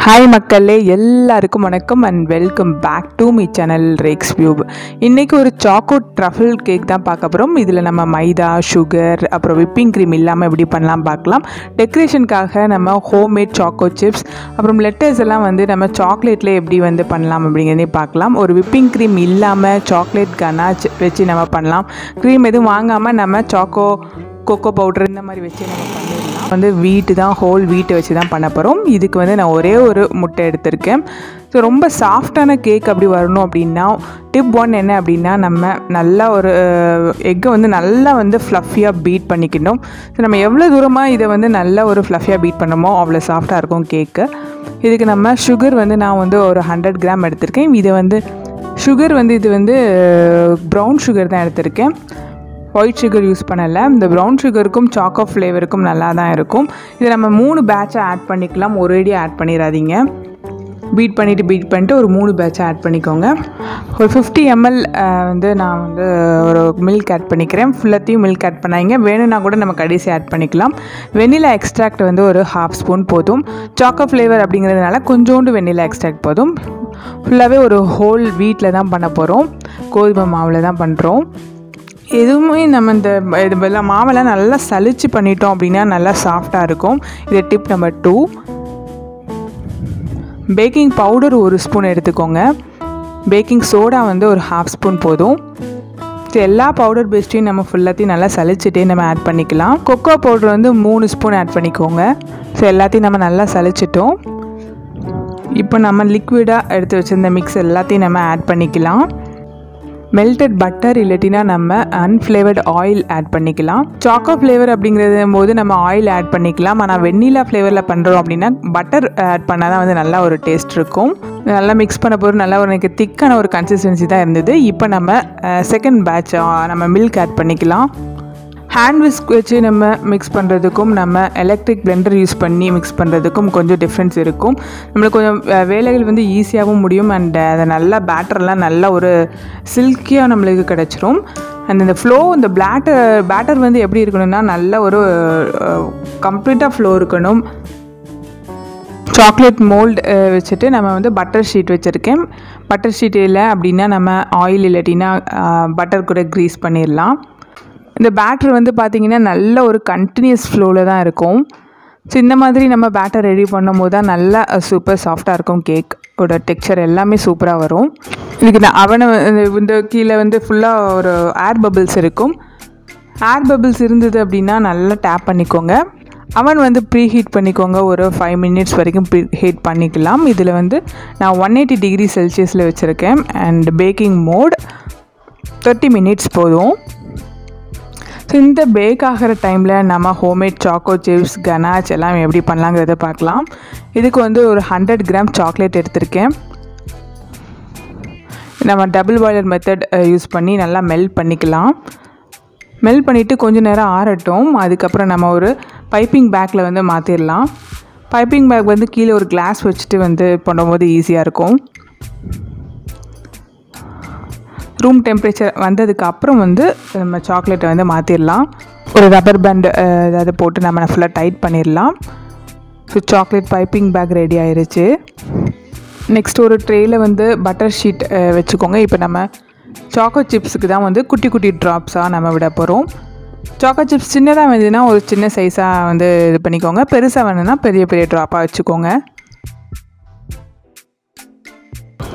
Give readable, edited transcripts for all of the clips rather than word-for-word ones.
Hi மக்களே எல்லாருக்கும் வணக்கம் and welcome back to my channel Reks View. இன்னைக்கு ஒரு choco truffle cake தான் பார்க்க போறோம். இதுல நம்ம மைதா, sugar, அப்புறம் whipping cream இல்லாம எப்படி பண்ணலாம் பார்க்கலாம். டெக்கரேஷனுக்காக நம்ம homemade choco chips, அப்புறம் லெட்டர்ஸ் எல்லாம் வந்து நம்ம சாக்லேட்ல எப்படி வந்து பண்ணலாம் அப்படிங்கறதை பார்க்கலாம். ஒரு whipping cream இல்லாம chocolate ganache வச்சு நம்ம பண்ணலாம். cream எதுவும் வாங்காம நம்ம coco powder இந்த மாதிரி வச்சு நம்ம பண்ணிடலாம். வந்து வீட் தான் ஹோல் வீட் வச்சு தான் பண்ண போகிறோம். இதுக்கு வந்து நான் ஒரே ஒரு முட்டை எடுத்திருக்கேன். ஸோ ரொம்ப சாஃப்டான கேக் அப்படி வரணும் அப்படின்னா டிப் 1 என்ன அப்படின்னா, நம்ம நல்லா ஒரு எக்கை வந்து நல்லா வந்து ஃப்ளஃபியாக பீட் பண்ணிக்கணும். ஸோ நம்ம எவ்வளோ தூரமாக இதை வந்து நல்லா ஒரு ஃப்ளஃபியாக பீட் பண்ணமோ அவ்வளோ சாஃப்டாக இருக்கும் கேக்கு. இதுக்கு நம்ம சுகர் வந்து நான் வந்து ஒரு 100 கிராம் எடுத்திருக்கேன். இதை வந்து சுகர் வந்து இது வந்து ப்ரௌன் சுகர் தான் எடுத்திருக்கேன், ஒயிட் சுகர் யூஸ் பண்ணலை. இந்த ப்ரௌன் சுகருக்கும் சாக்கோ ஃப்ளேவருக்கும் நல்லா தான் இருக்கும். இதை நம்ம 3 பேட்சாக ஆட் பண்ணிக்கலாம், ஒரேடியாக ஆட் பண்ணிடாதீங்க. பீட் பண்ணிவிட்டு ஒரு 3 பேட்சாக ஆட் பண்ணிக்கோங்க. ஒரு 50 ml வந்து நான் வந்து ஒரு மில்க் ஆட் பண்ணிக்கிறேன். ஃபுல்லத்தையும் மில்க் ஆட் பண்ணாங்க, வேணும்னா கூட நம்ம கடைசி ஆட் பண்ணிக்கலாம். வெண்ணிலா எக்ஸ்ட்ராக்ட் வந்து ஒரு 1/2 ஸ்பூன் போதும். சாக்கோ ஃப்ளேவர் அப்படிங்கிறதுனால கொஞ்சோண்டு வெண்ணிலா எக்ஸ்ட்ராக்ட் போதும். ஃபுல்லாகவே ஒரு ஹோல் வீட்டில் தான் பண்ண போகிறோம், கோதுமை மாவில் தான் பண்ணுறோம். எதுவுமே நம்ம இந்த மாவெல்லாம் நல்லா சலிச்சு பண்ணிட்டோம் அப்படின்னா நல்லா சாஃப்டாக இருக்கும். இது tip number 2. Baking powder 1 spoon எடுத்துக்கோங்க. பேக்கிங் சோடா வந்து ஒரு 1/2 ஸ்பூன் போதும். ஸோ எல்லா பவுடர் பேஸ்ட்டையும் நம்ம ஃபுல்லாத்தையும் நல்லா சலிச்சுட்டே நம்ம ஆட் பண்ணிக்கலாம். கொக்கோ பவுடர் வந்து 3 ஸ்பூன் ஆட் பண்ணிக்கோங்க. ஸோ எல்லாத்தையும் நம்ம நல்லா சலிச்சிட்டோம். இப்போ நம்ம லிக்விடாக எடுத்து வச்சுருந்த மிக்ஸ் எல்லாத்தையும் நம்ம ஆட் பண்ணிக்கலாம். மெல்டட் பட்டர் இல்லாட்டினா நம்ம அன்ஃப்ளேவர்டு ஆயில் ஆட் பண்ணிக்கலாம். சாக்கோ ஃப்ளேவர் அப்படிங்கிறது போது நம்ம ஆயில் ஆட் பண்ணிக்கலாம். ஆனால் வெண்ணிலா ஃப்ளேவரில் பண்ணுறோம் அப்படின்னா பட்டர் ஆட் பண்ணால் தான் வந்து நல்லா ஒரு டேஸ்ட் இருக்கும். நல்லா மிக்ஸ் பண்ண போது நல்லா ஒரு எனக்கு திக்கான ஒரு கன்சிஸ்டன்சி தான் இருந்தது. இப்போ நம்ம செகண்ட் பேட்ச் நம்ம மில்க் ஆட் பண்ணிக்கலாம். ஹேண்ட் விஸ்க் வச்சு நம்ம மிக்ஸ் பண்ணுறதுக்கும் நம்ம எலக்ட்ரிக் பிளெண்டர் யூஸ் பண்ணி மிக்ஸ் பண்ணுறதுக்கும் கொஞ்சம் டிஃப்ரென்ஸ் இருக்கும். நம்மளுக்கு கொஞ்சம் வேலைகள் வந்து ஈஸியாகவும் முடியும். அண்ட் அதை நல்லா பேட்டர்லாம் நல்லா ஒரு சில்கியாக நம்மளுக்கு கிடச்சிரும். அண்ட் இந்த ஃப்ளோ இந்த பேட்டர் வந்து எப்படி இருக்கணும்னா நல்ல ஒரு கம்ப்ளீட்டாக ஃப்ளோ இருக்கணும். சாக்லேட் மோல்டு வச்சுட்டு நம்ம வந்து பட்டர் ஷீட் வச்சுருக்கேன். பட்டர் ஷீட் இல்லை அப்படின்னா நம்ம ஆயில் இல்லாட்டினா பட்டர் கூட க்ரீஸ் பண்ணிடலாம். இந்த பேட்டர் வந்து பார்த்திங்கன்னா நல்ல ஒரு கண்டினியூஸ் ஃப்ளோவில் தான் இருக்கும். ஸோ இந்த மாதிரி நம்ம பேட்டர் ரெடி பண்ணும் போது தான் நல்லா சூப்பர் சாஃப்டாக இருக்கும். கேக்கோட டெக்ஸ்சர் எல்லாமே சூப்பராக வரும். இதுக்கு நான் அவனை இந்த கீழே வந்து ஃபுல்லாக ஒரு ஏர் பபிள்ஸ் இருக்கும். ஏர் பபிள்ஸ் இருந்தது அப்படின்னா நல்லா டேப் பண்ணிக்கோங்க. அவன் வந்து ப்ரீ ஹீட் பண்ணிக்கோங்க, ஒரு 5 மினிட்ஸ் வரைக்கும் ப்ரீ ஹீட் பண்ணிக்கலாம். இதில் வந்து நான் 180 டிகிரி செல்சியஸில் வச்சுருக்கேன். அண்ட் பேக்கிங் மோட் 30 மினிட்ஸ் போதும். ஸோ இந்த பேக் ஆகிற டைமில் நம்ம ஹோம்மேட் சாக்கோ சிப்ஸ் கனாச் எல்லாம் எப்படி பண்ணலாங்கிறத பார்க்கலாம். இதுக்கு வந்து ஒரு 100 கிராம் சாக்லேட் எடுத்திருக்கேன். நம்ம டபுள் பாய்லர் மெத்தட் யூஸ் பண்ணி நல்லா மெல்ட் பண்ணிக்கலாம். மெல்ட் பண்ணிவிட்டு கொஞ்சம் நேரம் ஆறட்டும். அதுக்கப்புறம் நம்ம ஒரு பைப்பிங் பேக்கில் வந்து மாற்றிடலாம். பைப்பிங் பேக் வந்து கீழே ஒரு கிளாஸ் வச்சுட்டு வந்து பண்ணும்போது ஈஸியாக இருக்கும். ரூம் டெம்பரேச்சர் வந்ததுக்கு அப்புறம் வந்து நம்ம சாக்லேட்டை வந்து மாற்றிடலாம். ஒரு ரப்பர் பேண்டு ஏதாவது போட்டு நம்ம ஃபுல்லாக டைட் பண்ணிடலாம். So chocolate piping bag ready ஆயிடுச்சு. நெக்ஸ்ட் ஒரு ட்ரேயில் வந்து பட்டர் ஷீட் வச்சுக்கோங்க. இப்போ நம்ம சாக்கோ சிப்ஸுக்கு தான் வந்து குட்டி குட்டி ட்ராப்ஸாக நம்ம விட போகிறோம். சாக்கோ சிப்ஸ் சின்னதாக வேணுதுன்னா ஒரு சின்ன சைஸாக வந்து இது பண்ணிக்கோங்க. பெருசாக வேணும்னா பெரிய பெரிய ட்ராப்பாக வச்சுக்கோங்க.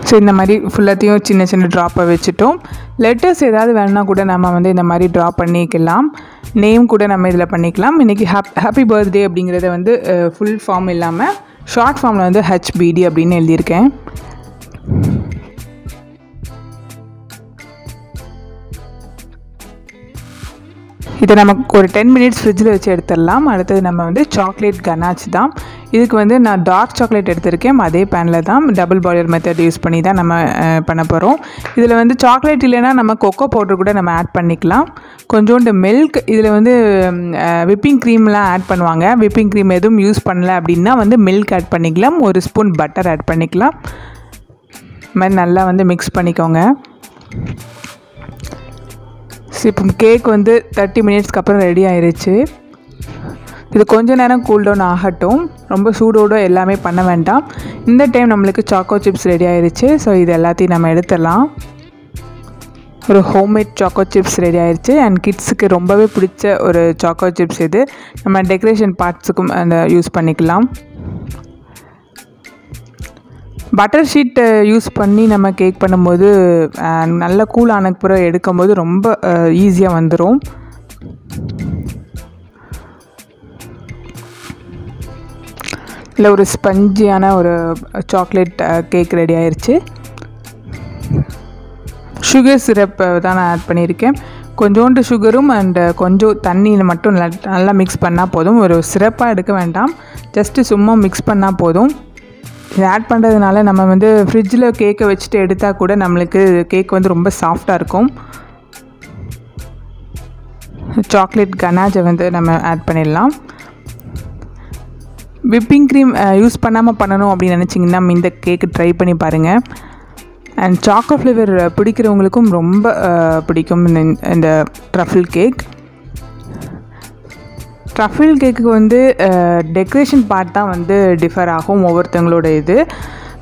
ஸோ இந்த மாதிரி ஃபுல்லாத்தையும் சின்ன சின்ன ட்ராப்பை வச்சுட்டோம். லெட்டர்ஸ் ஏதாவது வேணுன்னா கூட நம்ம வந்து இந்த மாதிரி ட்ரா பண்ணிக்கலாம். நேம் கூட நம்ம இதில் பண்ணிக்கலாம். இன்றைக்கி ஹாப்பி பர்த்டே அப்படிங்கிறத வந்து ஃபுல் ஃபார்ம் இல்லாமல் ஷார்ட் ஃபார்மில் வந்து HBD அப்படின்னு எழுதியிருக்கேன். இதை நமக்கு ஒரு 10 மினிட்ஸ் ஃப்ரிட்ஜில் வச்சு எடுத்துடலாம். அடுத்தது நம்ம வந்து சாக்லேட் கனாச் தான். இதுக்கு வந்து நான் டார்க் சாக்லேட் எடுத்திருக்கேன். அதே பேனில் தான் டபுள் பாய்லர் மெத்தட் யூஸ் பண்ணி தான் நம்ம பண்ண போகிறோம். இதில் வந்து சாக்லேட் இல்லைன்னா நம்ம கொக்கோ பவுடர் கூட நம்ம ஆட் பண்ணிக்கலாம். கொஞ்சோண்டு மில்க், இதில் வந்து விப்பிங் க்ரீம்லாம் ஆட் பண்ணுவாங்க. விப்பிங் க்ரீம் எதுவும் யூஸ் பண்ணல அப்படின்னா வந்து மில்க் ஆட் பண்ணிக்கலாம். 1 ஸ்பூன் பட்டர் ஆட் பண்ணிக்கலாம். இது மாதிரி நல்லா வந்து மிக்ஸ் பண்ணிக்கோங்க. இப்போ கேக் வந்து 30 மினிட்ஸ்க்கு அப்புறம் ரெடி ஆயிடுச்சு. இது கொஞ்ச நேரம் கூல் டவுன் ஆகட்டும். ரொம்ப சூடோடு எல்லாமே பண்ண வேண்டாம். இந்த டைம் நம்மளுக்கு சாக்கோ சிப்ஸ் ரெடி ஆயிடுச்சு. ஸோ இது எல்லாத்தையும் நம்ம எடுத்துடலாம். ஒரு ஹோம்மேட் சாக்கோ சிப்ஸ் ரெடி ஆயிடுச்சு. அண்ட் கிட்ஸுக்கு ரொம்பவே பிடிச்ச ஒரு சாக்கோ சிப்ஸ் இது. நம்ம டெக்கரேஷன் பார்ட்ஸுக்கும் அந்த யூஸ் பண்ணிக்கலாம். பட்டர் ஷீட் யூஸ் பண்ணி நம்ம கேக் பண்ணும்போது நல்ல கூல் ஆனப்புறம் எடுக்கும்போது ரொம்ப ஈஸியாக வந்துடும். இல்லை ஒரு ஸ்பஞ்சியான ஒரு சாக்லேட் கேக் ரெடி ஆயிடுச்சு. சுகர் சிரப் தான் நான் ஆட் பண்ணியிருக்கேன். கொஞ்சோண்டு சுகரும் அண்ட் கொஞ்சம் தண்ணியில் மட்டும் நல்லா மிக்ஸ் பண்ணால் போதும். ஒரு சிரப்பாக எடுக்க வேண்டாம், ஜஸ்ட்டு சும்மா மிக்ஸ் பண்ணால் போதும். இது ஆட் பண்ணுறதுனால நம்ம வந்து ஃப்ரிட்ஜில் கேக்கை வச்சுட்டு எடுத்தால் கூட நம்மளுக்கு கேக் வந்து ரொம்ப சாஃப்டாக இருக்கும். சாக்லேட் கனாச்சை வந்து நம்ம ஆட் பண்ணிடலாம். விப்பிங் க்ரீம் யூஸ் பண்ணாமல் பண்ணணும் அப்படின்னு நினச்சிங்கன்னா இந்த கேக்கு ட்ரை பண்ணி பாருங்கள். அண்ட் சாக்கோ ஃப்ளேவர் பிடிக்கிறவங்களுக்கும் ரொம்ப பிடிக்கும் இந்த ட்ரஃபிள் கேக். ட்ரஃபிள் கேக்கு வந்து டெக்கரேஷன் பார்ட் தான் வந்து டிஃபர் ஆகும் ஒவ்வொருத்தவங்களோட இது.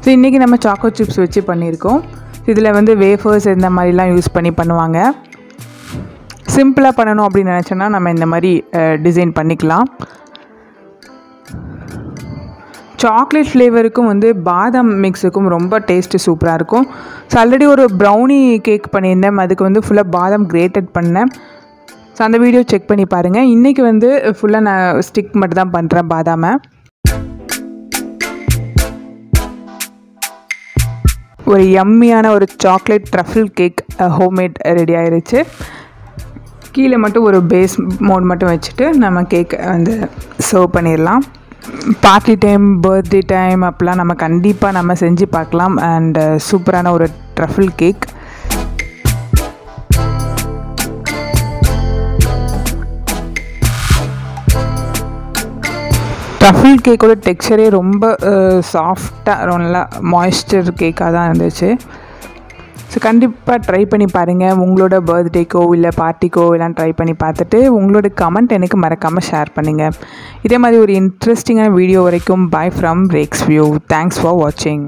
ஸோ இன்றைக்கி நம்ம சாக்கோ சிப்ஸ் வச்சு பண்ணியிருக்கோம். இதில் வந்து வேஃபர்ஸ் இந்த மாதிரிலாம் யூஸ் பண்ணி பண்ணுவாங்க. சிம்பிளாக பண்ணணும் அப்படின்னு நினச்சோன்னா நம்ம இந்த மாதிரி டிசைன் பண்ணிக்கலாம். சாக்லேட் ஃப்ளேவருக்கும் வந்து பாதாம் மிக்ஸுக்கும் ரொம்ப டேஸ்ட்டு சூப்பராக இருக்கும். ஸோ ஆல்ரெடி ஒரு ப்ரௌனி கேக் பண்ணியிருந்தேன், அதுக்கு வந்து ஃபுல்லாக பாதாம் கிரேட்டட் பண்ணேன். ஸோ அந்த வீடியோ செக் பண்ணி பாருங்கள். இன்றைக்கி வந்து ஃபுல்லாக நான் ஸ்டிக் மட்டும் தான் பண்ணுறேன் பாதாமை. ஒரு யம்மியான ஒரு chocolate truffle cake homemade ready ஆயிடுச்சு. கீழே மட்டும் ஒரு பேஸ் மோட் மட்டும் வச்சுட்டு நம்ம கேக் வந்து சர்வ் பண்ணிடலாம். பார்ட்டி டைம், பர்த்டே டைம் அப்போலாம் நம்ம கண்டிப்பாக நம்ம செஞ்சு பார்க்கலாம். அண்ட் சூப்பரான ஒரு ட்ரஃபிள் கேக். ட்ரஃபிள் கேக்கோட டெக்ஸ்சரே ரொம்ப சாஃப்டாக நல்லா மாய்ஸ்சர் கேக்காக தான் இருந்துச்சு. ஸோ கண்டிப்பாக ட்ரை பண்ணி பாருங்கள். உங்களோட பர்த்டேக்கோ இல்லை பார்ட்டிக்கோ எல்லாம் ட்ரை பண்ணி பார்த்துட்டு உங்களோட கமெண்ட் எனக்கு மறக்காமல் ஷேர் பண்ணுங்கள். இதே மாதிரி ஒரு இன்ட்ரெஸ்டிங்கான வீடியோ வரைக்கும் by from Rex view. Thanks for வாட்சிங்.